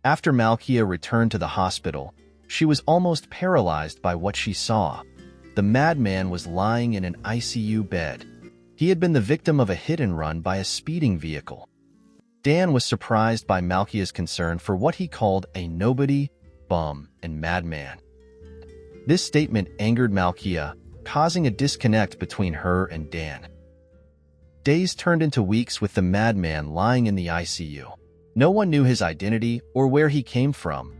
After Malkia returned to the hospital, she was almost paralyzed by what she saw. The madman was lying in an ICU bed. He had been the victim of a hit-and-run by a speeding vehicle. Dan was surprised by Malkia's concern for what he called a nobody, bum, and madman. This statement angered Malkia, causing a disconnect between her and Dan. Days turned into weeks with the madman lying in the ICU. No one knew his identity or where he came from.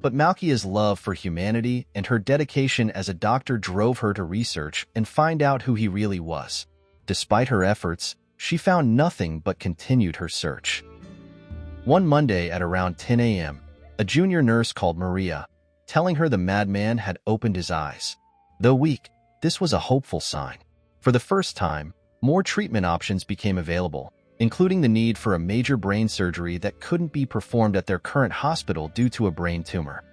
But Malkia's love for humanity and her dedication as a doctor drove her to research and find out who he really was. Despite her efforts, she found nothing but continued her search. One Monday at around 10 a.m., a junior nurse called Maria, telling her the madman had opened his eyes. Though weak, this was a hopeful sign. For the first time, more treatment options became available, including the need for a major brain surgery that couldn't be performed at their current hospital due to a brain tumor.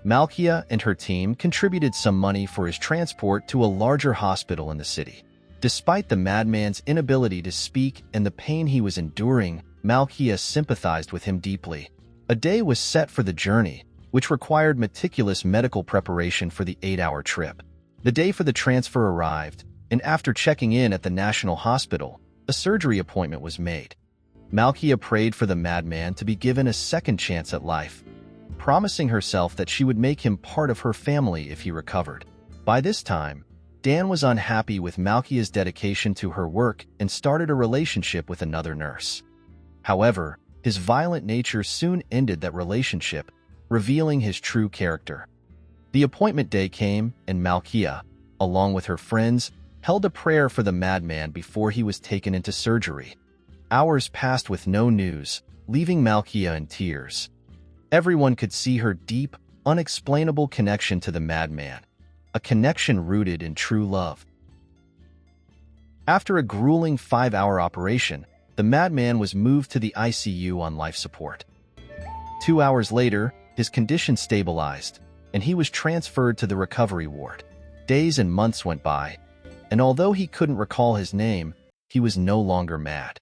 Malkia and her team contributed some money for his transport to a larger hospital in the city. Despite the madman's inability to speak and the pain he was enduring, Malkia sympathized with him deeply. A day was set for the journey, which required meticulous medical preparation for the 8-hour trip. The day for the transfer arrived, and after checking in at the National Hospital, a surgery appointment was made. Malkia prayed for the madman to be given a second chance at life, promising herself that she would make him part of her family if he recovered. By this time, Dan was unhappy with Malkia's dedication to her work and started a relationship with another nurse. However, his violent nature soon ended that relationship, revealing his true character. The appointment day came, and Malkia, along with her friends, held a prayer for the madman before he was taken into surgery. Hours passed with no news, leaving Malkia in tears. Everyone could see her deep, unexplainable connection to the madman, a connection rooted in true love. After a grueling 5-hour operation, the madman was moved to the ICU on life support. 2 hours later, his condition stabilized, and he was transferred to the recovery ward. Days and months went by, and although he couldn't recall his name, he was no longer mad.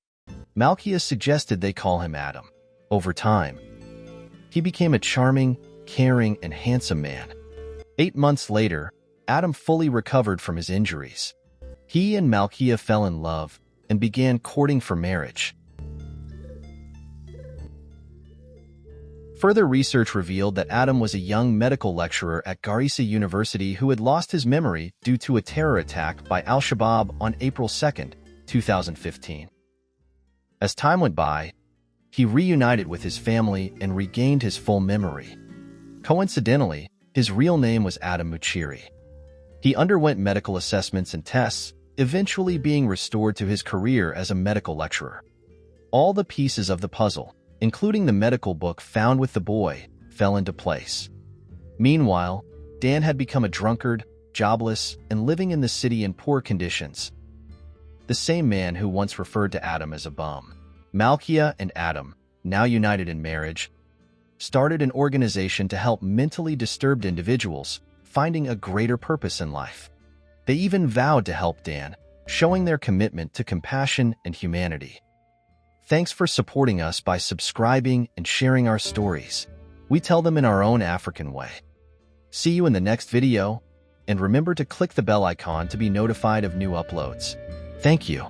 Malkia suggested they call him Adam. Over time, he became a charming, caring, and handsome man. 8 months later, Adam fully recovered from his injuries. He and Malkia fell in love and began courting for marriage. Further research revealed that Adam was a young medical lecturer at Garissa University who had lost his memory due to a terror attack by Al-Shabaab on April 2, 2015. As time went by, he reunited with his family and regained his full memory. Coincidentally, his real name was Adam Muchiri. He underwent medical assessments and tests, eventually being restored to his career as a medical lecturer. All the pieces of the puzzle, including the medical book found with the boy, fell into place. Meanwhile, Dan had become a drunkard, jobless, and living in the city in poor conditions. The same man who once referred to Adam as a bum. Malkia and Adam, now united in marriage, started an organization to help mentally disturbed individuals finding a greater purpose in life. They even vowed to help Dan, showing their commitment to compassion and humanity. Thanks for supporting us by subscribing and sharing our stories. We tell them in our own African way. See you in the next video, and remember to click the bell icon to be notified of new uploads. Thank you.